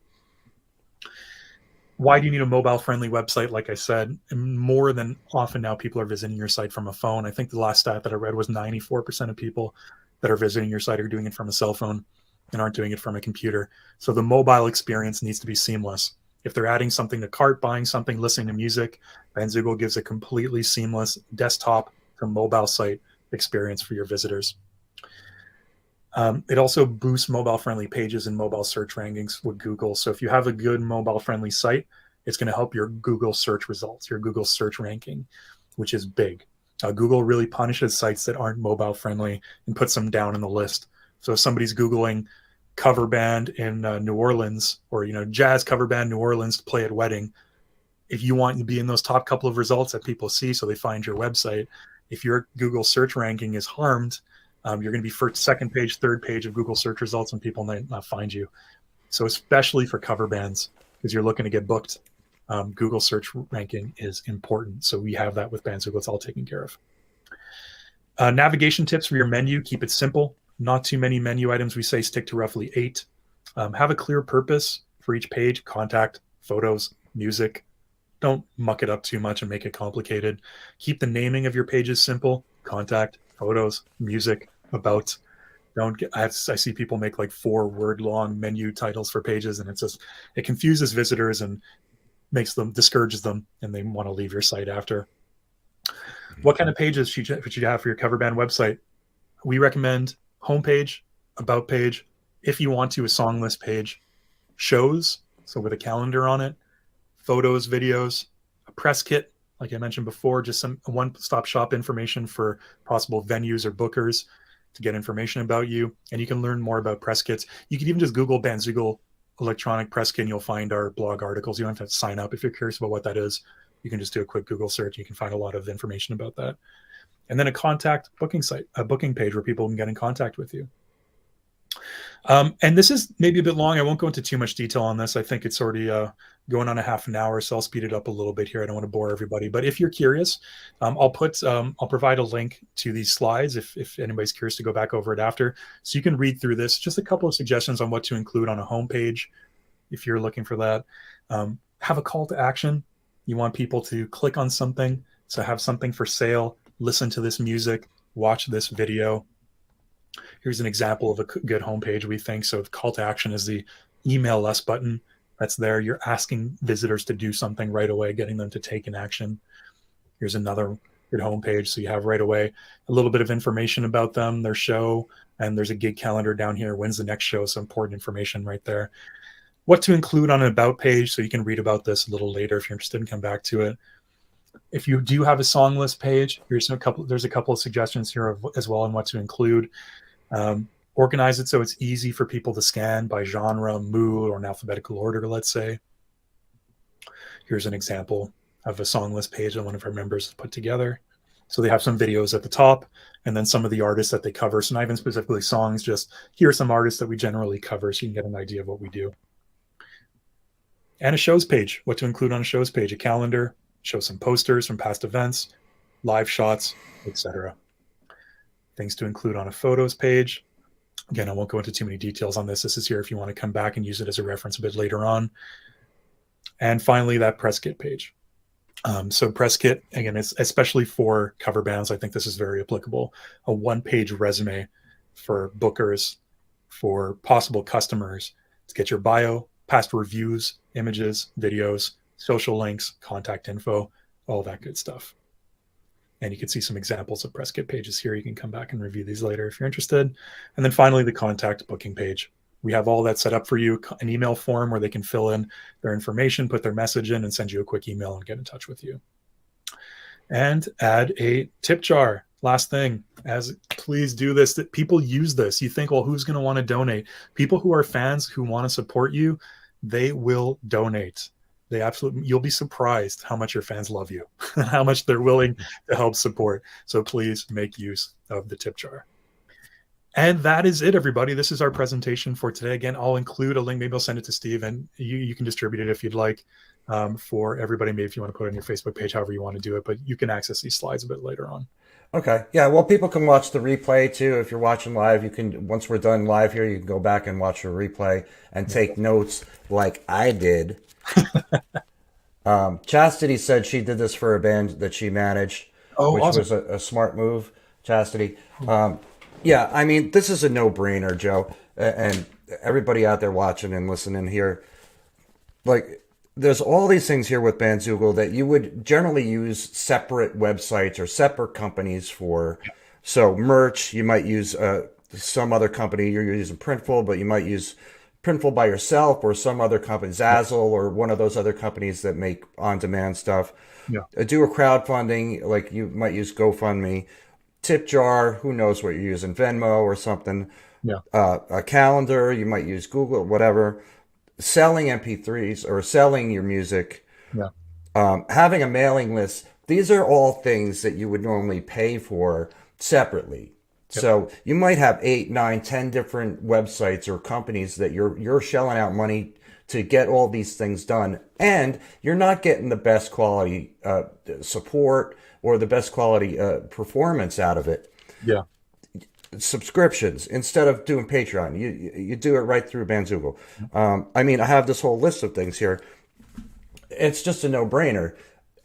Why do you need a mobile friendly website? Like I said, more than often now people are visiting your site from a phone. I think the last stat that I read was 94% of people that are visiting your site are doing it from a cell phone and aren't doing it from a computer. So the mobile experience needs to be seamless. If they're adding something to cart, buying something, listening to music, Bandzoogle gives a completely seamless desktop to mobile site experience for your visitors. It also boosts mobile-friendly pages and mobile search rankings with Google. So if you have a good mobile-friendly site, it's going to help your Google search results, your Google search ranking, which is big. Google really punishes sites that aren't mobile-friendly and puts them down in the list. So if somebody's Googling cover band in New Orleans, or jazz cover band New Orleans to play at wedding, if you want to be in those top couple of results that people see so they find your website, if your Google search ranking is harmed, you're going to be first, second page, third page of Google search results and people might not find you. So especially for cover bands, because you're looking to get booked, Google search ranking is important. So we have that with Bandzoogle. It's all taken care of. Navigation tips for your menu: keep it simple. Not too many menu items. We say stick to roughly 8. Have a clear purpose for each page: contact, photos, music. Don't muck it up too much and make it complicated. Keep the naming of your pages simple: contact, photos, music, about. I see people make like 4-word long menu titles for pages, and it confuses visitors and discourages them, and they want to leave your site after. What kind of pages should you have for your cover band website? We recommend homepage, about page, if you want to, a song list page. shows, so with a calendar on it, photos, videos, a press kit, like I mentioned before, just some one-stop shop information for possible venues or bookers to get information about you. And you can learn more about press kits. You can even just Google Bandzoogle electronic press kit and you'll find our blog articles. You don't have to sign up. If you're curious about what that is, you can just do a quick Google search. You can find a lot of information about that. And then a contact booking site, a booking page where people can get in contact with you. And this is maybe a bit long. I won't go into too much detail on this. I think it's already going on a half an hour, so I'll speed it up a little bit here. I don't want to bore everybody, but if you're curious, I'll provide a link to these slides if anybody's curious to go back over it after, so you can read through this. Just a couple of suggestions on what to include on a homepage if you're looking for that. Have a call to action. You want people to click on something, so have something for sale, listen to this music, watch this video. Here's an example of a good homepage, we think. So call to action is the email us button that's there. You're asking visitors to do something right away, getting them to take an action. Here's another good homepage. So you have right away a little bit of information about them, their show, and there's a gig calendar down here. When's the next show? So important information right there. What to include on an about page, so you can read about this a little later if you're interested and come back to it. If you do have a song list page, there's a couple of suggestions here as well on what to include. Organize it so it's easy for people to scan by genre, mood, or in alphabetical order, let's say. Here's an example of a song list page that one of our members put together. So they have some videos at the top and then some of the artists that they cover. So not even specifically songs, just here are some artists that we generally cover so you can get an idea of what we do. And a shows page, what to include on a shows page, a calendar, show some posters from past events, live shots, etc. Things to include on a photos page. Again, I won't go into too many details on this. This is here if you want to come back and use it as a reference a bit later on. And finally, that press kit page. So press kit, again, it's especially for cover bands. I think this is very applicable. A one-page resume for bookers, for possible customers to get your bio, past reviews, images, videos, social links, contact info, all that good stuff. And you can see some examples of press kit pages here. You can come back and review these later if you're interested. And then finally, the contact booking page. We have all that set up for you, an email form where they can fill in their information, put their message in, and send you a quick email and get in touch with you. And add a tip jar. Last thing, please do this. That people use this. You think, well, who's going to want to donate? People who are fans who want to support you, they will donate. You'll be surprised how much your fans love you, how much they're willing to help support. So please make use of the tip jar. And that is it, everybody. This is our presentation for today. Again, I'll include a link. Maybe I'll send it to Steve, and you can distribute it if you'd like for everybody. Maybe if you want to put it on your Facebook page, however you want to do it. But you can access these slides a bit later on. Okay. Yeah. Well, people can watch the replay too. If you're watching live, you can, once we're done live here, you can go back and watch the replay and take notes like I did. Chastity said she did this for a band that she managed, which awesome. Was a smart move. Chastity. Yeah, I mean, this is a no-brainer, Joe, and everybody out there watching and listening here. Like, there's all these things here with Bandzoogle that you would generally use separate websites or separate companies for. So merch, you might use some other company. You're using Printful, but you might use Printful by yourself or some other company, Zazzle or one of those other companies that make on-demand stuff. Yeah. Do a crowdfunding, like you might use GoFundMe. Tip jar, who knows what you're using, Venmo or something. Yeah. A calendar, you might use Google, whatever. Selling MP3s or selling your music. Yeah. Having a mailing list. These are all things that you would normally pay for separately. Yep. So you might have 8, 9, 10 different websites or companies that you're shelling out money to get all these things done, and you're not getting the best quality support or the best quality performance out of it. Yeah. Subscriptions, instead of doing Patreon, you do it right through Bandzoogle. I mean, I have this whole list of things here. It's just a no-brainer.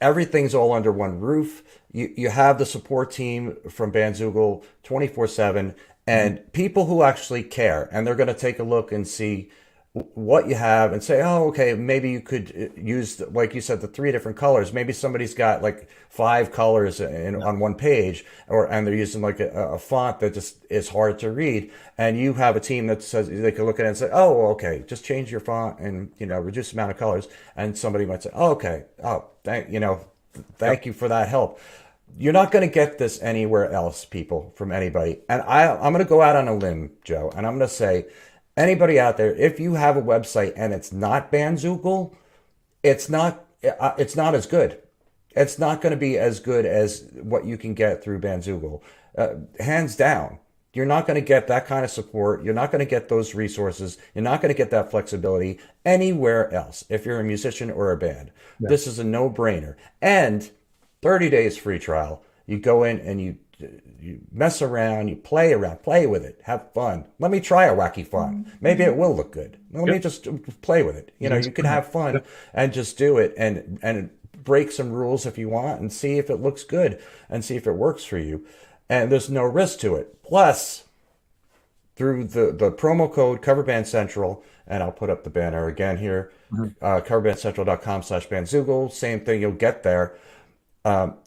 Everything's all under one roof. You have the support team from Bandzoogle 24/7, and people who actually care, and they're going to take a look and see what you have and say, oh, okay, maybe you could use, like you said, the three different colors. Maybe somebody's got like five colors Yeah. on one page, and they're using like a font that just is hard to read. And you have a team that says they can look at it and say, oh, okay, just change your font and reduce the amount of colors. And somebody might say, oh, okay, oh, Yep. thank you for that help. You're not going to get this anywhere else, people, from anybody. And I'm going to go out on a limb, Joe, and I'm going to say, anybody out there, if you have a website and it's not Bandzoogle, it's not as good. It's not going to be as good as what you can get through Bandzoogle, hands down. You're not going to get that kind of support. You're not going to get those resources. You're not going to get that flexibility anywhere else if you're a musician or a band. Yeah. This is a no-brainer. And 30 days free trial. You go in and you mess around, you play around, play with it, have fun. Let me try a wacky font. Maybe it will look good. Let me Yep. just play with it. You can You can experiment. have fun Yep. and just do it and break some rules if you want and see if it looks good and see if it works for you. And there's no risk to it. Plus, through the promo code CoverBand Central, and I'll put up the banner again here, Mhm. coverbandcentral.com/bandzoogle. Same thing you'll get there.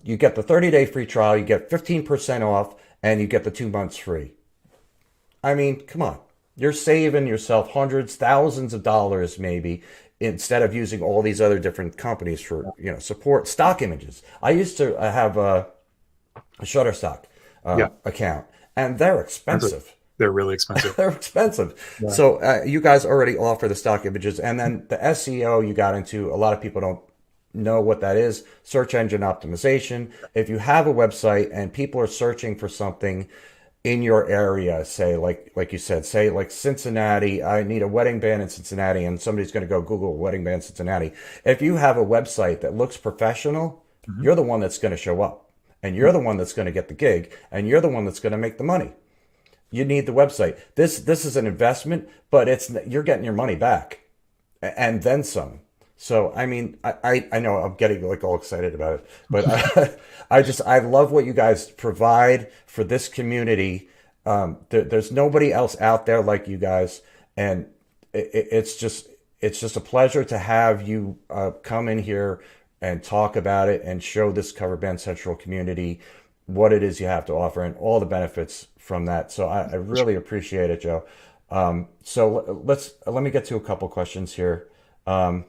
You get the 30-day free trial, you get 15% off, and you get the 2 months free. I mean, come on. You're saving yourself hundreds, thousands of dollars maybe instead of using all these other different companies for, support stock images. I used to have a Shutterstock Yeah. account, and they're Expensive. expensive. They're really expensive. They're expensive. Yeah. So you guys already offer the stock images, and then the SEO you got into. A lot of people don't know what that is. Search engine optimization. If you have a website and people are searching for something in your area, say like you said, say like Cincinnati, I need a wedding band in Cincinnati, and somebody's going to go Google wedding band Cincinnati. If you have a website that looks professional, Mhm. you're the one that's going to show up, and you're the one that's going to get the gig, and you're the one that's going to make the money. You need the website. This is an investment, but it's you're getting your money back and then some. So I mean, I know I'm getting like all excited about it, but I love what you guys provide for this community. There's nobody else out there like you guys, and it's just a pleasure to have you come in here and talk about it and show this Cover Band Central community what it is you have to offer and all the benefits from that. So I really appreciate it, Joe. So let me get to a couple questions here. Um,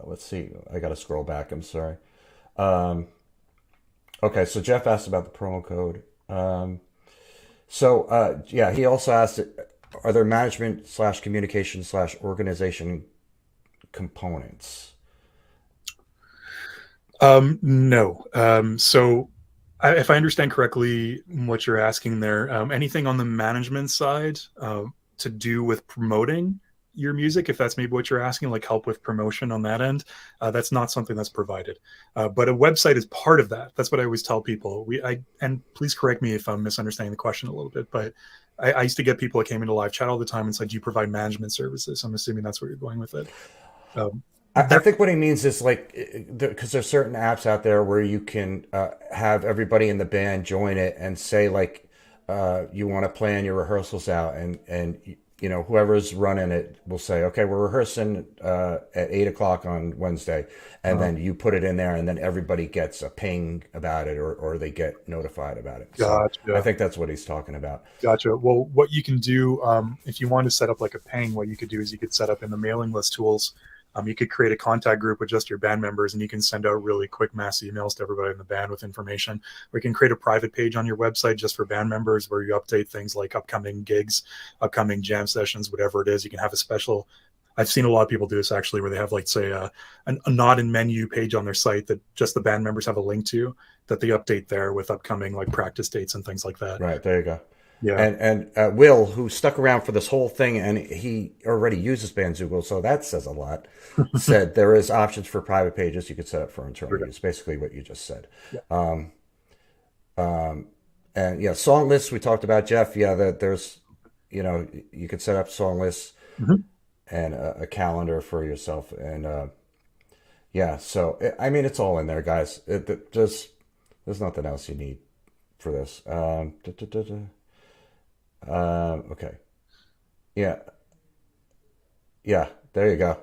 let's see. I got to scroll back. I'm sorry. Um, okay, so Jeff asked about the promo code. Yeah, he also asked, are there management/communication/organization components? No. If I understand correctly, what you're asking there, anything on the management side to do with promoting your music, if that's maybe what you're asking, like help with promotion on that end, that's not something that's provided. But a website is part of that. That's what I always tell people. And please correct me if I'm misunderstanding the question a little bit, but I used to get people that came into live chat all the time and said, "Do you provide management services?" I'm assuming that's where you're going with it. Um, I there, think what he means is like, because there's certain apps out there where you can have everybody in the band join it and say like you want to plan your rehearsals out, and whoever's running it will say, okay, we're rehearsing at 8 o'clock on Wednesday, and then you put it in there, and then everybody gets a ping about it, or they get notified about it. So I gotcha. think that's what he's talking about. Gotcha. Well, what you can do, if you want to set up like a ping, what you could do is you could set up in the mailing list tools. You could create a contact group with just your band members, and you can send out really quick mass emails to everybody in the band with information. Or you can create a private page on your website just for band members where you update things like upcoming gigs, upcoming jam sessions, whatever it is. You can have a special. I've seen a lot of people do this actually, where they have like say a not in menu page on their site that just the band members have a link to that they update there with upcoming like practice dates and things like that. Right, there you go. Yeah. And Will, who stuck around for this whole thing, and he already uses Bandzoogle, so that says a lot, said there is options for private pages you could set up for internal use. Basically, what you just said. Yeah. Um, and yeah, song lists we talked about, Jeff. Yeah, that there's, you could set up song lists Mhm. and a calendar for yourself, and yeah. So I mean, it's all in there, guys. There's nothing else you need for this. Okay. Yeah. Yeah. There you go.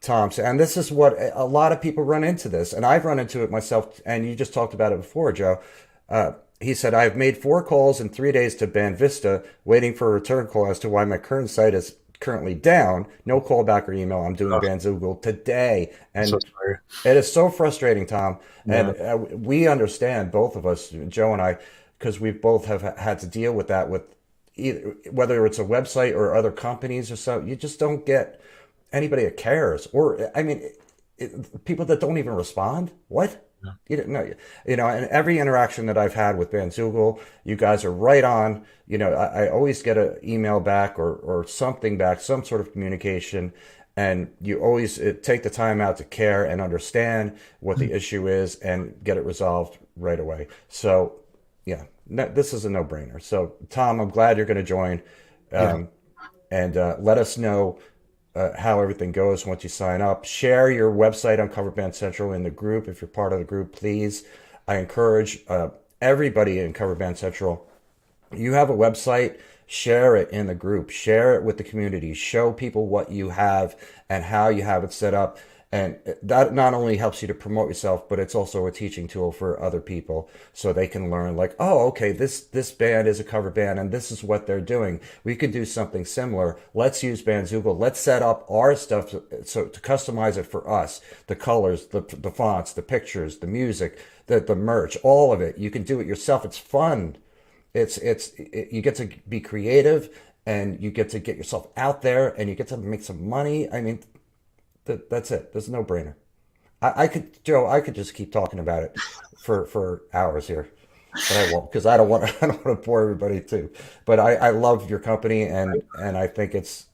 Tom. And this is what a lot of people run into this, and I've run into it myself. And you just talked about it before, Joe. He said, I've made 4 calls in 3 days to Ban Vista, waiting for a return call as to why my current site is currently down. No callback or email. I'm doing Oh, Bandzoogle today. I'm so And sorry. it is so frustrating, Tom. Yeah. And we understand, both of us, Joe and I, because we both have had to deal with that with either, whether it's a website or other companies or so. You just don't get anybody that cares. Or, I mean, people that don't even respond. What? Yeah. You don't know, and every interaction that I've had with Bandzoogle, you guys are right on. I always get an email back or something back, some sort of communication, and you always take the time out to care and understand what the issue is and get it resolved right away. So, yeah, no, this is a no-brainer. So, Tom, I'm glad you're going to join, Yeah. um, and let us know how everything goes once you sign up. Share your website on Cover Band Central in the group if you're part of the group, please. I encourage everybody in Cover Band Central. You have a website, share it in the group, share it with the community, show people what you have and how you have it set up. And that not only helps you to promote yourself, but it's also a teaching tool for other people so they can learn like, oh, okay, this band is a cover band and this is what they're doing. We could do something similar. Let's use Bandzoogle. Let's set up our stuff so to customize it for us. The colors, the fonts, the pictures, the music, the merch, all of it. You can do it yourself. It's fun. You get to be creative and you get to get yourself out there and you get to make some money. I mean, that's it. There's a no-brainer. I could, Joe, I could just keep talking about it for hours here, but I won't because I don't want I don't want to bore everybody too. But I love your company and I think it's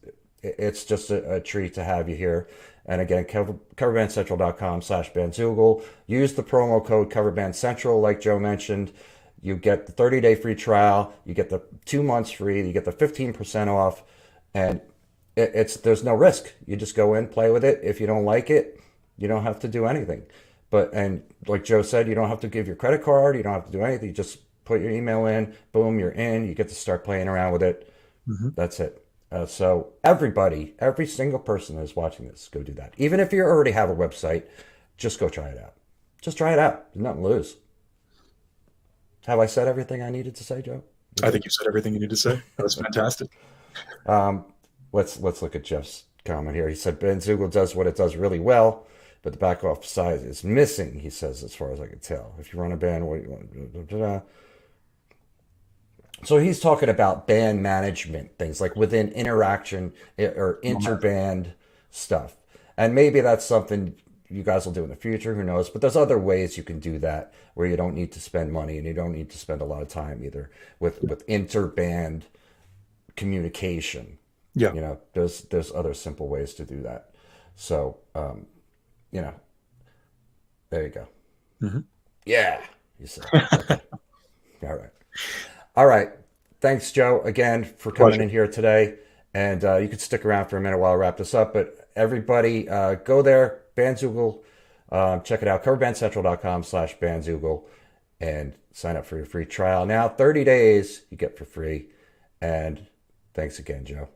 just a treat to have you here. And again, coverbandcentral.com/Bandzoogle. Use the promo code CoverBandCentral, like Joe mentioned. You get the 30-day free trial. You get the 2 months free. You get the 15% off, and there's no risk. You just go in, play with it. If you don't like it, you don't have to do anything. And like Joe said, you don't have to give your credit card. You don't have to do anything. You just put your email in. Boom, you're in. You get to start playing around with it. Hmm. That's it. So everybody, every single person that is watching this, go do that. Even if you already have a website, just go try it out. Just try it out. There's nothing to lose. Have I said everything I needed to say, Joe? You I good? think you said everything you need to say. That was fantastic. Um, let's look at Jeff's comment here. He said Bandzoogle does what it does really well, but the back office side is missing. He says, as far as I can tell. If you run a band, what do you want? Da, da, da. So he's talking about band management things like within interaction or interband stuff, and maybe that's something you guys will do in the future. Who knows? But there's other ways you can do that where you don't need to spend money and you don't need to spend a lot of time either with interband communication. Yeah. There's other simple ways to do that. So you know, there you go. Hmm. Yeah, you said okay. All right, all right. Thanks, Joe, again for coming Pleasure. in here today. And you could stick around for a minute while I wrap this up. But everybody, go there, Bandzoogle, check it out, coverbandcentral.com/Bandzoogle, and sign up for your free trial. Now, 30 days you get for free. And thanks again, Joe.